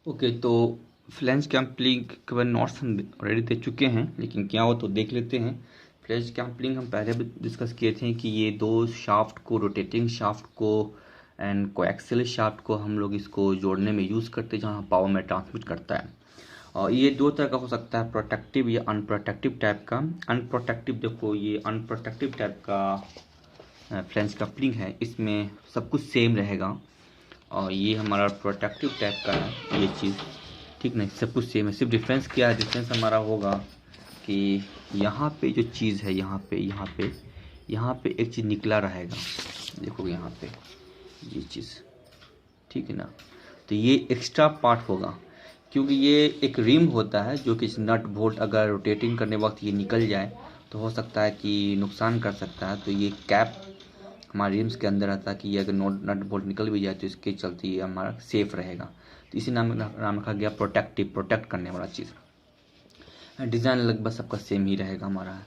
Okay, तो flange कैम्पलिंग के बाद नोट्स हम ऑलरेडी दे चुके हैं, लेकिन क्या हो तो देख लेते हैं। फ्लैंज कैम्पलिंग हम पहले भी डिस्कस किए थे कि ये दो शाफ्ट को, रोटेटिंग शाफ्ट को एंड कोएक्सियल शाफ्ट को हम लोग इसको जोड़ने में यूज़ करते हैं, जहाँ पावर में ट्रांसमिट करता है। और ये दो तरह का हो सकता है, प्रोटेक्टिव या अनप्रोटेक्टिव टाइप का। अनप्रोटेक्टिव, देखो ये अनप्रोटेक्टिव टाइप का फ्लैंज कैम्पलिंग है, इसमें सब कुछ सेम रहेगा। और ये हमारा प्रोटेक्टिव टाइप का है ये चीज़, ठीक नहीं, सब कुछ सेम है। सिर्फ डिफरेंस क्या है, डिफरेंस हमारा होगा कि यहाँ पे जो चीज़ है, यहाँ पे एक चीज़ निकला रहेगा, देखो यहाँ पे ये चीज़, ठीक है ना। तो ये एक्स्ट्रा पार्ट होगा, क्योंकि ये एक रिम होता है जो कि नट बोल्ट अगर रोटेटिंग करने वक्त ये निकल जाए तो हो सकता है कि नुकसान कर सकता है। तो ये कैप हमारे रिम्स के अंदर आता है कि ये अगर नट बोल्ट निकल भी जाए तो इसके चलते ये हमारा सेफ रहेगा। तो इसी नाम रखा गया प्रोटेक्टिव, प्रोटेक्ट करने वाला चीज़। डिज़ाइन लगभग सबका सेम ही रहेगा हमारा।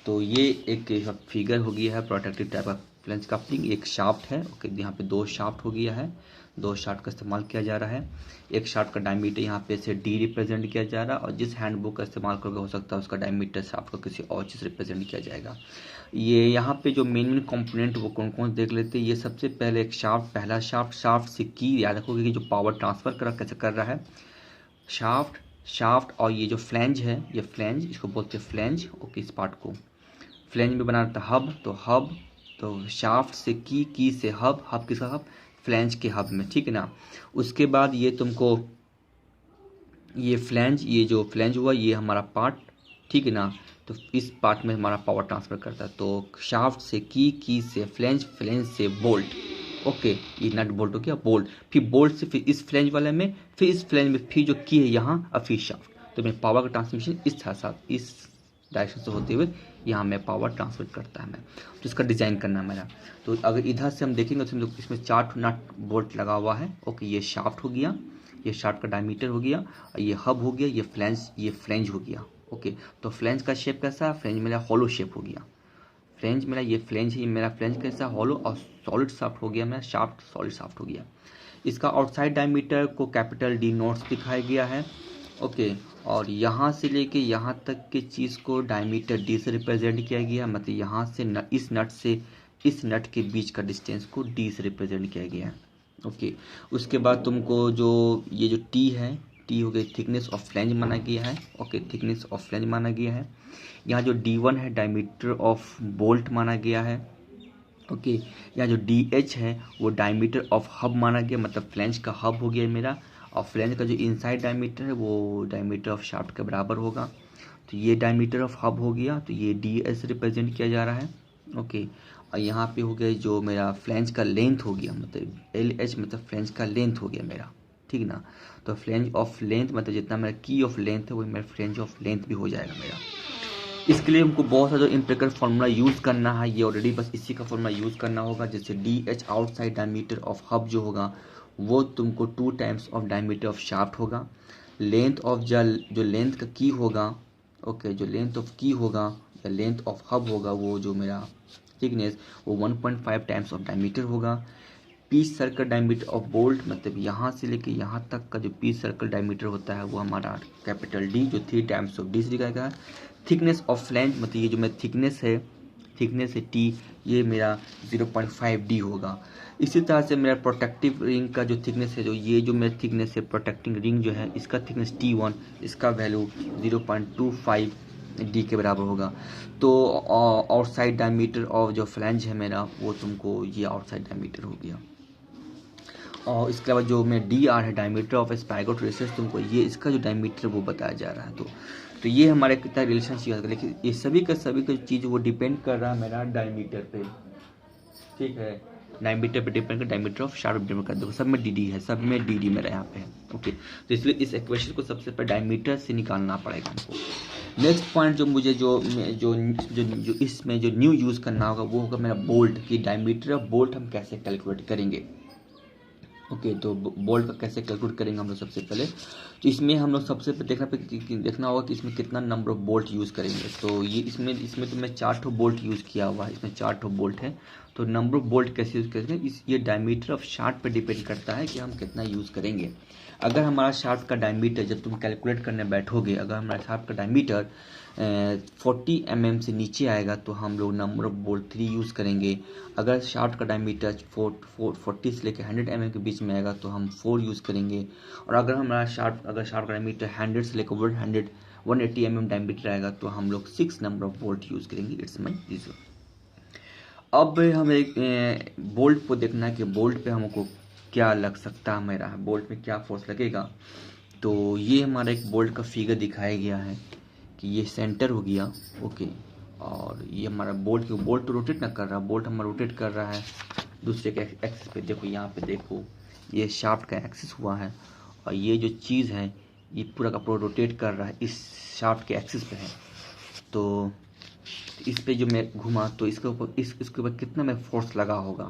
तो ये एक फिगर हो गया है प्रोटेक्टिव टाइप का फ्लैंज कपलिंग। एक शाफ्ट है, ओके, यहाँ पे दो शाफ्ट हो गया है, दो शाफ्ट का इस्तेमाल किया जा रहा है। एक शाफ्ट का डायमीटर यहाँ पे से डी रिप्रेजेंट किया जा रहा है, और जिस हैंडबुक का इस्तेमाल करके हो सकता है उसका डायमीटर शाफ्ट का किसी और चीज़ रिप्रेजेंट किया जाएगा। ये यहाँ पे जो मेन कंपोनेंट वो कौन कौन देख लेते हैं। ये सबसे पहले एक शाफ्ट, पहला शाफ्ट से की याद रखोगे कि जो पावर ट्रांसफर कैसे कर रहा है, शाफ्ट और ये जो फ्लैंज है, ये फ्लैंज, इसको बोलते हैं फ्लैंज। ओके, इस पार्ट को फ्लैंज में बना रहता है हब, तो शाफ्ट से की से हब किसका हब, फ्लैंज के हब में, ठीक है ना। उसके बाद ये तुमको ये फ्लैंज, ये जो फ्लैंज हुआ ये हमारा पार्ट, ठीक है ना। तो इस पार्ट में हमारा पावर ट्रांसफर करता है। तो शाफ्ट से की से फ्लैंज, फ्लैंज से बोल्ट, ओके, ये नट बोल्ट हो गया बोल्ट। फिर बोल्ट से फिर इस फ्लैंज वाले में, फिर इस फ्लैंज में, फिर जो की है यहाँ, और फिर शाफ्ट। तो मैं पावर का ट्रांसमिशन इस तरह से, इस डायरेक्शन से होते हुए यहाँ में पावर ट्रांसमिट करता है मैं। तो इसका डिज़ाइन करना है मेरा। तो अगर इधर से हम देखेंगे तो इसमें 4 नट बोल्ट लगा हुआ है। ओके, ये शाफ्ट हो गया, ये शाफ्ट का डायमीटर हो गया, और ये हब हो गया, ये फ्लैंज हो गया। ओके, तो फ्लैंज का शेप कैसा है, फ्लैंज मेरा हॉलो शेप हो गया। फ्लैंज मेरा ये फ्लैंज है, मेरा फ्लैंज कैसा हॉलो और सॉलिड शाफ्ट हो गया, मेरा शाफ्ट सॉलिड शाफ्ट हो गया। इसका आउटसाइड डायमीटर को कैपिटल डी नोट्स दिखाया गया है। ओके, और यहाँ से लेके यहाँ तक के चीज़ को डायमीटर डी से रिप्रेजेंट किया गया, मतलब यहाँ से इस नट के बीच का डिस्टेंस को डी से रिप्रेजेंट किया गया है। ओके, उसके बाद तुमको जो ये जो टी है, टी हो गई थिकनेस ऑफ फ्लैंज माना गया है। ओके, थिकनेस ऑफ फ्लैंज माना गया है। यहाँ जो D1 है डायमीटर ऑफ बोल्ट माना गया है। ओके, यहाँ जो DH है वो डायमीटर ऑफ हब माना गया, मतलब फ्लैंज का हब हो गया मेरा। और फ्लैंज का जो इनसाइड डायमीटर है वो डायमीटर ऑफ शाफ्ट के बराबर होगा। तो ये डायमीटर ऑफ हब हो गया, तो ये DS रिप्रेजेंट किया जा रहा है। ओके, और यहाँ पे हो गया जो मेरा फ्लैंज का लेंथ हो गया, मतलब LH, मतलब फ्लैंज का लेंथ हो गया मेरा, ठीक ना। तो फ्लैंज ऑफ लेंथ मतलब जितना मेरा की ऑफ लेंथ है वही मेरा फ्लैंज ऑफ लेंथ भी हो जाएगा मेरा। इसके लिए हमको बहुत सारा इम्पेरिकल फार्मूला यूज़ करना है, ये ऑलरेडी बस इसी का फार्मूला यूज़ करना होगा। जैसे DH outside diameter of hub जो होगा वो तुमको 2 times of diameter of shaft होगा। लेंथ ऑफ जो लेंथ का की होगा, ओके, जो लेंथ ऑफ की होगा या लेंथ ऑफ हब होगा, वो जो मेरा थिकनेस वो 1.5 टाइम्स ऑफ डायमीटर होगा। Pitch circle diameter of bolt, मतलब यहाँ से लेके यहाँ तक का जो पीस सर्कल डायमीटर होता है वो हमारा कैपिटल D, जो 3 टाइम्स ऑफ D से दिखाएगा। थिकनेस ऑफ फ्लैंज, मतलब ये जो मेरा थिकनेस है T, ये मेरा 0.5D होगा। इसी तरह से मेरा प्रोटेक्टिव रिंग का जो थिकनेस है, जो ये जो मेरा थिकनेस है प्रोटेक्टिंग रिंग जो है, इसका थिकनेस T1, इसका वैल्यू 0.25D के बराबर होगा। तो आउटसाइड डायमीटर ऑफ जो फ्लैंज है मेरा वो तुमको ये आउटसाइड डायमीटर हो गया। और इसके अलावा जो मैं DR है डायमीटर ऑफ स्पाइगोट रेसेस, तुमको ये इसका जो डायमीटर वो बताया जा रहा है। तो ये हमारे कितना रिलेशनशिप है, लेकिन ये सभी का चीज़ वो डिपेंड कर रहा है मेरा डायमीटर पे, ठीक है। डायमीटर पे डिपेंड कर, डायमीटर ऑफ शाफ्ट डिपेंड कर, देखो सब में DD है, सब में DD मेरा यहाँ पे है। ओके, तो इसलिए इस इक्वेशन को सबसे पहले डायमीटर से निकालना पड़ेगा हमको। नेक्स्ट पॉइंट जो मुझे जो इसमें जो न्यू यूज़ करना होगा वो होगा मेरा बोल्ट की डायमीटर ऑफ बोल्ट हम कैसे कैलकुलेट करेंगे। ओके, तो बोल्ट का कैसे कैलकुलेट करेंगे हम लोग सबसे पहले। तो इसमें हम लोग सबसे पहले देखना होगा कि इसमें कितना नंबर ऑफ बोल्ट यूज़ करेंगे। तो ये इसमें तो मैं 4 बोल्ट यूज़ किया हुआ है, इसमें 4 बोल्ट है। तो नंबर ऑफ बोल्ट कैसे यूज़ करेंगे, ये डायमीटर ऑफ शाफ्ट पे डिपेंड करता है कि हम कितना यूज़ करेंगे। अगर हमारा शाफ्ट का डायमीटर, जब तुम कैलकुलेट करने बैठोगे, अगर हमारा शाफ्ट का डायमीटर 40 mm से नीचे आएगा तो हम लोग नंबर ऑफ बोल्ट 3 यूज़ करेंगे। अगर शाफ्ट का डायमीटर 40 से लेकर 100 mm के बीच में आएगा तो हम 4 यूज़ करेंगे। और अगर हमारा शाफ्ट का डायमीटर 100 से लेकर 180 mm डायमीटर आएगा तो हम लोग 6 नंबर ऑफ बोल्ट यूज़ करेंगे। It's my reason. अब हमें एक बोल्ट को देखना है कि बोल्ट पे हमको क्या लग सकता है, मेरा बोल्ट में क्या फोर्स लगेगा। तो ये हमारा एक बोल्ट का फिगर दिखाया गया है कि ये सेंटर हो गया, ओके। और ये हमारा बोल्ट तो रोटेट ना कर रहा, बोल्ट हमारा रोटेट कर रहा है दूसरे के एक्सिस पे। देखो यहाँ पे देखो, ये शाफ्ट का एक्सिस हुआ है और ये जो चीज़ है ये पूरा का पूरा रोटेट कर रहा है, इस शाफ्ट के एक्सिस पे है। तो इस पे जो मैं घुमा तो इसके ऊपर इसके ऊपर कितना मैं फोर्स लगा होगा,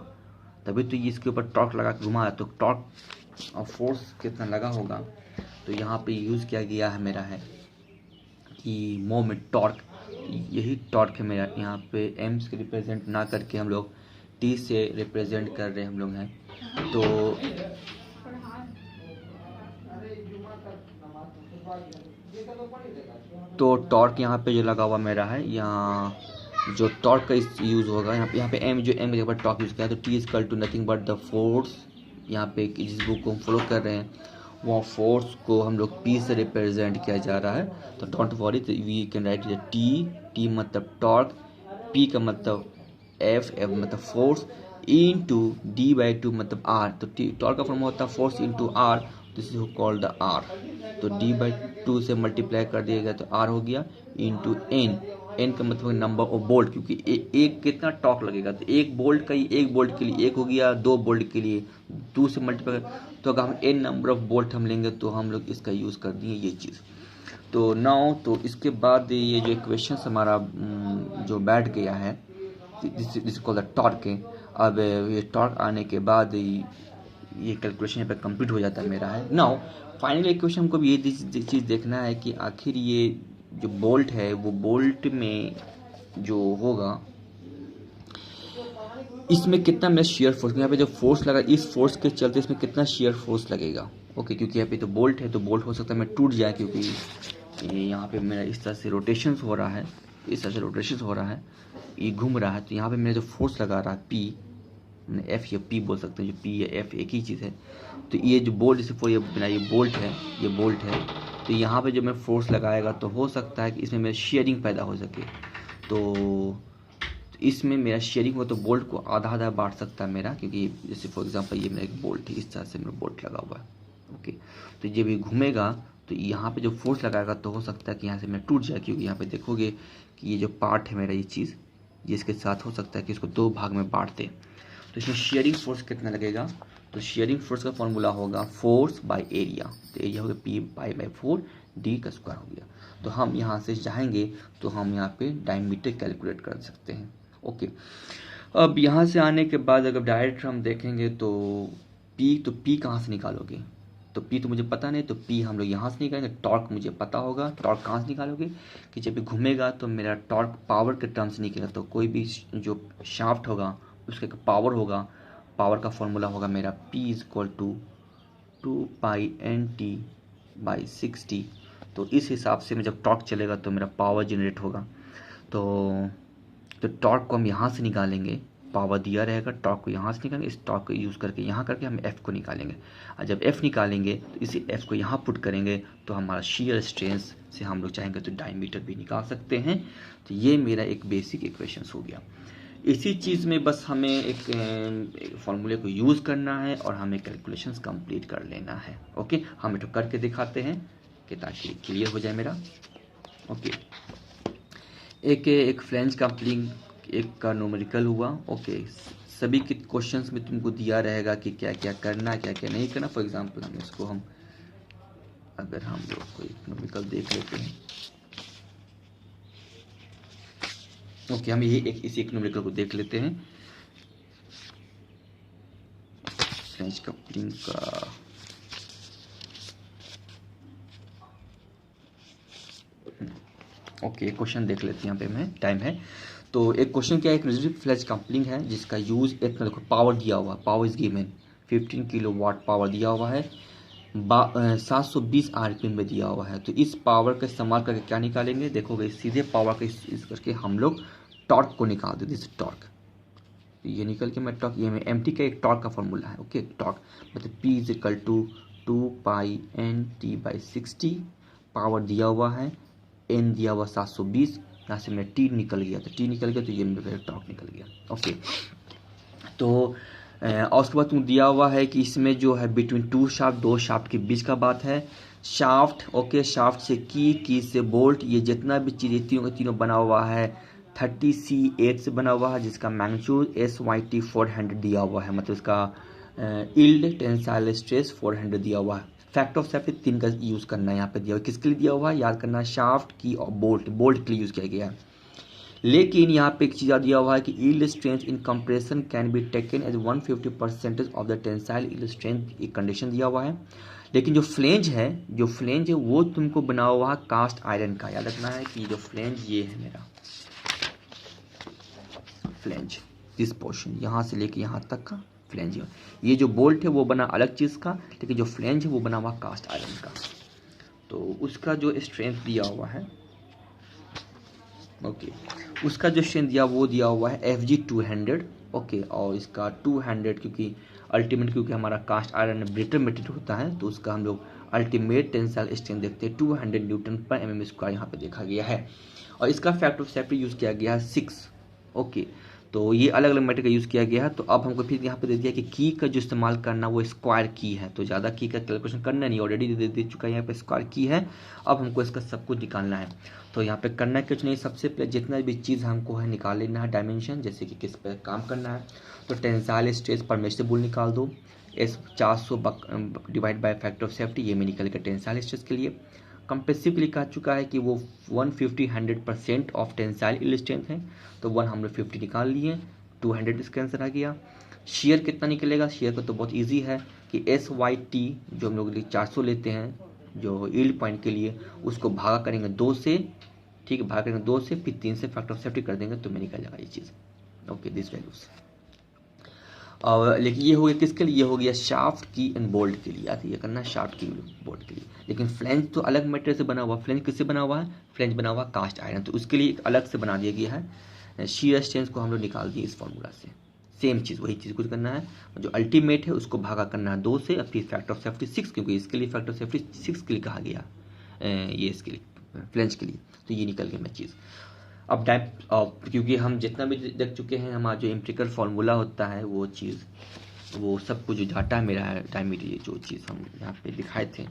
तभी तो ये इसके ऊपर टॉर्क लगा के घुमा है, तो टॉर्क और फोर्स कितना लगा होगा। तो यहाँ पे यूज़ किया गया है मेरा है कि मोमेंट टॉर्क, यही टॉर्क है मेरा। यहाँ पे एम्स के रिप्रेजेंट ना करके हम लोग टी से रिप्रेजेंट कर रहे हम लोग हैं। तो टॉर्क यहाँ पे जो लगा हुआ मेरा है, यहाँ जो टॉर्क का यूज़ होगा यहाँ पे एम के जगह पर टॉर्क यूज़ किया है, तो T is equal to nothing but the force. यहाँ पे जिस बुक को हम फॉलो कर रहे हैं वो फोर्स को हम लोग पी से रिप्रेजेंट किया जा रहा है। तो don't worry, we can write T मतलब टॉर्क, पी का मतलब एफ मतलब फोर्स, इनटू d/2 मतलब आर। तो टॉर्क का फॉर्म होता है force into R, this is called the R. तो d/2 से मल्टीप्लाई कर दिया गया तो आर हो गया, इनटू एन का मतलब नंबर ऑफ बोल्ट, क्योंकि एक कितना टॉर्क लगेगा, तो एक बोल्ट के लिए एक हो गया, 2 बोल्ट के लिए 2 से मल्टीप्लाई। तो अगर हम एन नंबर ऑफ बोल्ट हम लेंगे तो हम लोग इसका यूज़ कर दिए ये चीज़। तो नाउ तो इसके बाद ये जो इक्वेशन हमारा जो बैठ गया है, दिस कॉल्ड द टॉर्क है। अब ये टॉर्क आने के बाद ये कैलकुलेशन पे कंप्लीट हो जाता है मेरा है। नाउ फाइनल इक्वेशन को भी ये चीज़ देखना है कि आखिर ये जो बोल्ट है वो बोल्ट में जो होगा इसमें कितना मेरा शेयर फोर्स, यहाँ पे जो फोर्स लगा इस फोर्स के चलते इसमें कितना शेयर फोर्स लगेगा, ओके। क्योंकि यहाँ पे तो बोल्ट है, तो बोल्ट हो सकता है मैं टूट जाए, क्योंकि यहाँ पे मेरा इस तरह से रोटेशन हो रहा है, इस तरह से रोटेशन हो रहा है, ये घूम रहा है। तो यहाँ पे मेरा जो फोर्स लगा रहा है पी, एफ या पी बोल सकते हैं, जो पी या एफ एक ही चीज़ है। तो ये जो बोल्ट जैसे ये बोल्ट है, ये बोल्ट है, तो यहाँ पे जब मैं फोर्स लगाएगा तो हो सकता है कि इसमें मेरा शेयरिंग पैदा हो सके। तो इसमें मेरा शेयरिंग हो तो बोल्ट को आधा आधा बांट सकता है मेरा, क्योंकि जैसे फॉर एग्जांपल ये मेरा एक बोल्ट है, इस तरह से मेरा बोल्ट लगा हुआ है, ओके। तो जब ये घूमेगा तो यहाँ पे जो फोर्स लगाएगा तो हो सकता है कि यहाँ से मैं टूट जाए, क्योंकि यहाँ पे देखोगे कि ये जो पार्ट है मेरा, ये चीज़ जिसके साथ हो सकता है कि इसको 2 भाग में बांट दे। तो इसमें शेयरिंग फोर्स कितना लगेगा, तो शेयरिंग फोर्स का फॉर्मूला होगा फोर्स बाय एरिया। तो एरिया होगा पी पाई बाई 4 डी का स्क्वायर हो गया। तो हम यहाँ से चाहेंगे तो हम यहाँ पे डायमीटर कैलकुलेट कर सकते हैं, ओके। अब यहाँ से आने के बाद अगर डायरेक्ट हम देखेंगे तो पी कहाँ से निकालोगे, तो पी तो मुझे पता नहीं, तो पी हम लोग यहाँ से निकालेंगे। टॉर्क मुझे पता होगा, टॉर्क कहाँ से निकालोगे कि जब घूमेगा तो मेरा टॉर्क पावर के टर्म्स से निकलेगा। तो कोई भी जो शाफ्ट होगा उसका पावर होगा, पावर का फॉर्मूला होगा मेरा P is equal to 2π/NT/60। तो इस हिसाब से मैं जब टॉर्क चलेगा तो मेरा पावर जनरेट होगा। तो टॉर्क को हम यहाँ से निकालेंगे, पावर दिया रहेगा, टॉर्क को यहाँ से निकालेंगे, इस टॉर्क को यूज़ करके यहाँ करके हम F को निकालेंगे। और जब F निकालेंगे तो इसी F को यहाँ पुट करेंगे तो हमारा शेयर स्ट्रेंथ से हम लोग चाहेंगे तो डायमीटर भी निकाल सकते हैं। तो ये मेरा एक बेसिक इक्वेशंस हो गया। इसी चीज़ में बस हमें एक फॉर्मूले को यूज़ करना है और हमें कैलकुलेशंस कंप्लीट कर लेना है, ओके। हम इसको करके दिखाते हैं कि ताकि क्लियर हो जाए मेरा, ओके। एक फ्लेंज कपलिंग एक का न्यूमेरिकल हुआ, ओके। सभी के क्वेश्चंस में तुमको दिया रहेगा कि क्या क्या करना क्या क्या नहीं करना। फॉर एग्जांपल अगर हम लोग कोई न्यूमेरिकल देख लेते हैं, ओके। हम इसी एक न्यूमेरिकल को देख लेते हैं, फ्लेंज कपलिंग का। ओके, क्वेश्चन देख लेते हैं, यहाँ पे मैं टाइम है। तो एक क्वेश्चन क्या है, एक रिजिड फ्लेज कपलिंग है जिसका यूज इतना, देखो पावर दिया हुआ, power is given 15 kilowatt power दिया हुआ है। 720 RPM में दिया हुआ है। तो इस पावर का इस्तेमाल करके क्या निकालेंगे, देखोगे सीधे पावर का इस करके हम लोग टॉर्क को निकाल देते हैं। टॉर्क ये निकल के मैं टॉर्क, ये में एम टी का एक टॉर्क का फॉर्मूला है। ओके, टॉर्क मतलब P is equal to 2πnt/60, power दिया हुआ है, n दिया हुआ 720, यहाँ से मैं T निकल गया, तो T निकल गया तो ये मेरा टॉर्क निकल गया। ओके, तो और उसके बाद तुम दिया हुआ है कि इसमें जो है बिटवीन टू शाफ्ट, दो शाफ्ट के बीच का बात है। शाफ्ट, ओके, शाफ्ट से की से बोल्ट, ये जितना भी चीज़ तीनों का तीनों बना हुआ है 30C8 से बना हुआ है, जिसका मैग्नीट्यूड SYT 400 दिया हुआ है, मतलब इसका यील्ड टेंसाइल स्ट्रेस 400 दिया हुआ है। फैक्ट ऑफ सेफ्टी 3 का यूज़ करना है यहाँ पे दिया हुआ है। किसके लिए दिया हुआ है याद करना है, शाफ्ट की और बोल्ट के लिए यूज़ किया गया है। लेकिन यहाँ पे एक चीज़ दिया हुआ है कि yield strength in compression can be taken as 150% of the tensile yield strength, एक कंडीशन दिया हुआ है। लेकिन जो फ्लेंज है वो तुमको बना हुआ है कास्ट आयरन का। याद रखना है कि जो फ्लेंज ये है मेरा फ्लेंज, दिस पोर्शन यहाँ से लेके यहाँ तक का फ्लेंज है। ये जो बोल्ट है वो बना अलग चीज़ का, लेकिन जो फ्लेंज है वो बना हुआ कास्ट आयरन का। तो उसका जो स्ट्रेंथ दिया हुआ है, ओके, उसका जो स्ट्रेंथ दिया हुआ है FG 200। ओके, और इसका 200 क्योंकि अल्टीमेट, क्योंकि हमारा कास्ट आयरन ब्रिटल मटेरियल होता है, तो उसका हम लोग अल्टीमेट टेंसाइल स्ट्रेंथ देखते हैं 200 Nm/mm² यहाँ पे देखा गया है। और इसका फैक्टर ऑफ सेफ्टी यूज़ किया गया है 6। ओके, तो ये अलग अलग मेथड का यूज़ किया गया है। तो अब हमको फिर यहाँ पे दे दिया कि की का जो इस्तेमाल करना वो स्क्वायर की है, तो ज़्यादा की का कैलकुलेशन करना नहीं, ऑलरेडी दे चुका है यहाँ पे स्क्वायर की है। अब हमको इसका सब कुछ निकालना है। तो यहाँ पे करना कुछ नहीं, सबसे पहले जितना भी चीज़ हमको है निकाल लेना है डायमेंशन, जैसे कि किस पे काम करना है। तो टेंसाइल स्ट्रेस परमिसिबल निकाल दो, S 400 divide by factor of safety, ये में निकल गया टेंसाइल स्ट्रेस के लिए। कंप्रेसिव के लिए कहा चुका है कि वो 150-100% ऑफ टेंसाइल यील्ड स्ट्रेंथ है, तो 1 हम लोग 50 निकाल लिए, 200 इसका आंसर आ गया। शेयर कितना निकलेगा, शेयर का तो बहुत इजी है कि SYT जो हम लोग 400 लेते हैं जो यील्ड पॉइंट के लिए, उसको भागा करेंगे 2 से, ठीक है, भागा करेंगे 2 से, फिर 3 से फैक्टर ऑफ सेफ्टी कर देंगे तो मैं निकल जाएगा ये चीज़। Okay, this values. और लेकिन ये हो गया किसके लिए, ये हो गया शाफ्ट की एंड बोल्ट के लिए। याद ये करना, शाफ्ट की बोल्ट के लिए। लेकिन फ्लेंज तो अलग मटेरियल से बना हुआ, फ्लेंज किससे बना हुआ है, फ्लेंज बना हुआ कास्ट आयरन, तो उसके लिए एक अलग से बना दिया गया है। शीयर स्ट्रेंथ को हम लोग निकाल दिए इस फॉर्मूला से, सेम चीज़ वही चीज़ कुछ करना है, जो अल्टीमेट है उसको भागा करना है 2 से, और फिर फैक्टर ऑफ सेफ्टी 6, क्योंकि इसके लिए फैक्टर ऑफ सेफ्टी 6 के लिए कहा गया, ये इसके लिए फ्लेंज के लिए, तो ये निकल गया मैं चीज़। अब क्योंकि हम जितना भी देख चुके हैं, हमारा जो एम्पिरिकल फार्मूला होता है वो चीज़, वो सब कुछ जो डाटा है मेरा डायमीटर, ये जो चीज़ हम यहाँ पे दिखाए थे,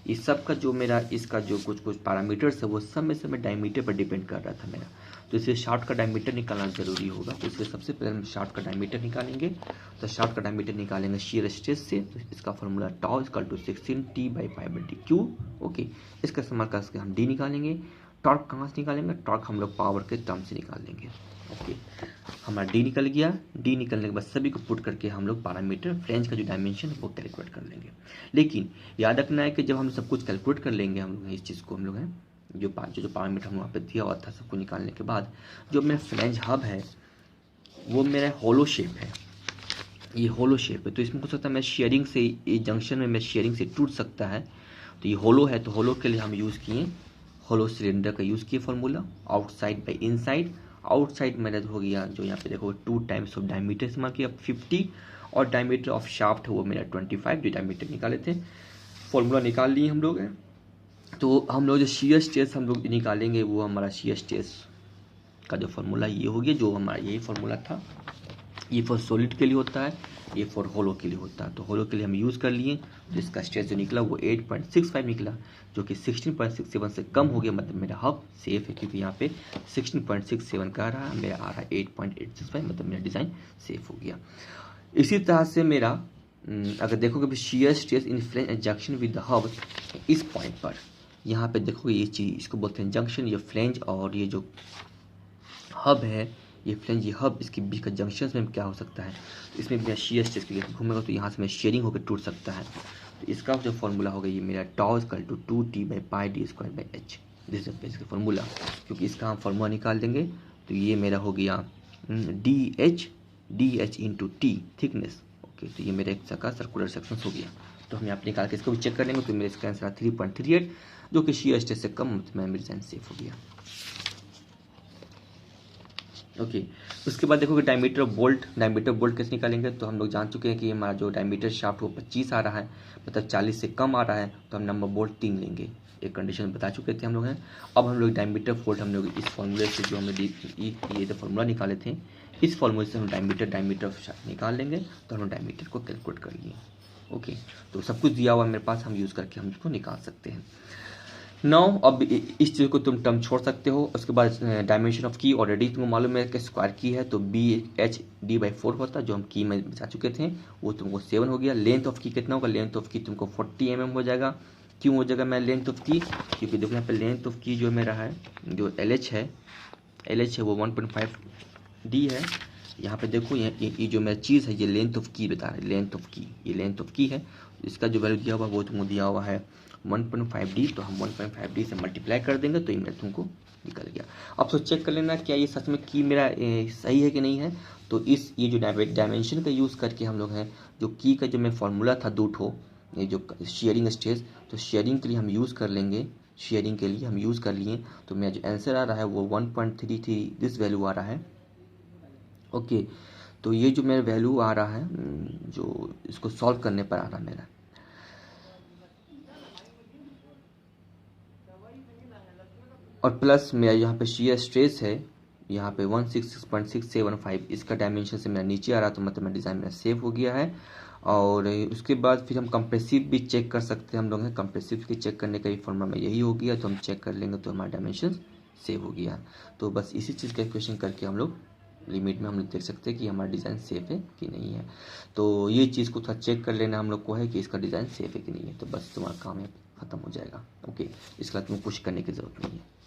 ये सब का जो मेरा इसका जो कुछ पैरामीटर्स है वो सब में से मैं डायमीटर पर डिपेंड कर रहा था मेरा। तो इसे शाफ्ट का डायमीटर निकालना ज़रूरी होगा, तो इसलिए सबसे पहले हम शाफ्ट का डायमीटर निकालेंगे। तो शाफ्ट का डायमीटर निकालेंगे शीयर स्ट्रेस से, तो इसका formula tau equal to 16T/π/d3। Okay, इसका इस्तेमाल करके हम डी निकालेंगे। टॉर्क कहाँ से निकालेंगे, टॉर्क हम लोग पावर के टर्म से निकाल लेंगे। ओके, हमारा डी निकल गया। डी निकलने के बाद सभी को पुट करके हम लोग पैरामीटर फ्लेंज का जो डायमेंशन वो कैलकुलेट कर लेंगे। लेकिन याद रखना है कि जब हम सब कुछ कैलकुलेट कर लेंगे हम लोग इस चीज़ को, हम लोग हैं जो पैरामीटर हम वहाँ पे दिया हुआ था सबको निकालने के बाद, जो मेरा फ्लेंज हब है वो मेरा होलो शेप है, ये होलो शेप है। तो इसमें हो सकता है मैं शेयरिंग से, ये जंक्शन में मैं शेयरिंग से टूट सकता है। तो ये होलो है, तो होलो के लिए हम यूज़ किए होलो सिलेंडर का यूज़ किए formula, outside by inside. Outside मेरा हो गया जो यहाँ पे देखो 2 टाइम्स ऑफ डायमीटर इस्तेमाल किया 50, और डायमीटर ऑफ शाफ्ट है वो मेरा 25, जो डायमीटर निकाले थे, फॉर्मूला निकाल लिए हम लोग हैं। तो हम लोग जो शीयर स्ट्रेस हम लोग निकालेंगे वो हमारा शीयर स्ट्रेस का जो फॉर्मूला ये हो गया, जो हमारा यही फॉर्मूला था। ये फॉर सॉलिड के लिए होता है, ये फॉर होलो के लिए होता है। तो होलो के लिए हम यूज़ कर लिए, तो इसका स्ट्रेस जो निकला वो 8.65 निकला, जो कि 16.67 से कम हो गया, मतलब मेरा हब सेफ है, क्योंकि यहाँ पे 16.67 का रहा, मेरा आ रहा है 8.865, मतलब मेरा डिज़ाइन सेफ हो गया। इसी तरह से मेरा अगर देखोगे shear stress in flange junction with the hub, इस पॉइंट पर यहाँ पे देखोगे ये चीज़, इसको बोलते हैं जंक्शन, ये फ्लेंज और ये जो हब है, ये फ्लेंज ये हब, इसके बीच का जंक्शन में क्या हो सकता है, तो इसमें मेरा शीयर स्ट्रेस के लिए घूमेगा, तो यहाँ से मैं शेयरिंग होकर टूट सकता है। तो इसका जो फॉर्मूला होगा ये मेरा tau equal to 2T/πd²/h, this is इसका फॉर्मूला, क्योंकि इसका हम फॉर्मूला निकाल देंगे। तो ये मेरा हो गया DH DH/T थिकनेस। ओके, तो ये मेरे एक का सर्कुलर सेक्शन हो गया। तो हम यहाँ पे निकाल के इसको भी चेक कर लेंगे। तो मेरे इसका आंसर 3.38 जो कि शियर स्ट्रेस से कम, में मेरी डिजाइन सेफ हो गया। ओके, उसके बाद देखोगे डायमीटर बोल्ट। डायमीटर बोल्ट कैसे निकालेंगे? तो हम लोग जान चुके हैं कि हमारा जो डायमीटर शाफ्ट वो 25 आ रहा है, मतलब 40 से कम आ रहा है, तो हम नंबर बोल्ट 3 लेंगे। एक कंडीशन बता चुके थे हम लोग हैं। अब हम लोग डायमीटर बोल्ट हम लोग इस फॉर्मूले से जो हमने ये जो फॉर्मूला निकाले थे, इस फॉर्मूले से हम डायमीटर शाफ्ट निकाल लेंगे। तो हम डायमीटर को कैलकुलेट कर लिए। ओके, तो सब कुछ दिया हुआ है मेरे पास, हम यूज़ करके हम इसको निकाल सकते हैं। नाउ अब इस चीज़ को तुम टर्म छोड़ सकते हो। उसके बाद डायमेंशन ऑफ की ऑलरेडी तुमको मालूम है कि स्क्वायर की है, तो BHD/4 होता है, जो हम की में बचा चुके थे, वो तुमको 7 हो गया। लेंथ ऑफ की कितना होगा? लेंथ ऑफ की तुमको 40 mm हो जाएगा। क्यों हो जाएगा मैं लेंथ ऑफ की? क्योंकि देखो यहाँ पे लेंथ ऑफ की जो मेरा है, जो LH है वो 1.5D है। यहाँ पे देखो ये जो मेरा चीज़ है, ये लेंथ ऑफ की बता रहा है, लेंथ ऑफ की, ये लेंथ ऑफ की है। इसका जो वैल्यू दिया हुआ वो तुमको दिया हुआ है 1.5D। तो हम 1.5D से मल्टीप्लाई कर देंगे तो ये मेरा तुमको निकल गया। अब तो चेक कर लेना क्या ये सच में की मेरा सही है कि नहीं है। तो ये जो डायमेंशन का यूज़ करके हम लोग हैं, जो की का जो मैं फॉर्मूला था 2 ठो, ये जो शेयरिंग स्ट्रेस, तो शेयरिंग के लिए हम यूज़ कर लेंगे। शेयरिंग के लिए हम यूज़ कर लिए, तो मेरा जो आंसर आ रहा है वो 1.33 दिस वैल्यू आ रहा है। ओके, तो ये जो मेरा वैल्यू आ रहा है, जो इसको सॉल्व करने पर आ रहा है मेरा, और प्लस मेरा यहाँ पे शियर स्ट्रेस है यहाँ पे 166.675, इसका डायमेंशन से मेरा नीचे आ रहा है, तो मतलब मेरा डिज़ाइन मेरा सेव हो गया है। और उसके बाद फिर हम कंप्रेसिव भी चेक कर सकते हैं हम लोग हैं। कंप्रेसिव के चेक करने का भी फॉर्मूला में यही हो गया, तो हम चेक कर लेंगे तो हमारा डायमेंशन सेव हो गया। तो बस इसी चीज़ का क्वेश्चन करके हम लोग लिमिट में हम लोग देख सकते हैं कि हमारा डिज़ाइन सेफ है कि नहीं है। तो ये चीज़ को थोड़ा चेक कर लेना हम लोग को है कि इसका डिज़ाइन सेफ है कि नहीं है। तो बस तुम्हारा काम है ख़त्म हो जाएगा। ओके, इसका तुम्हें कुछ करने की ज़रूरत नहीं है।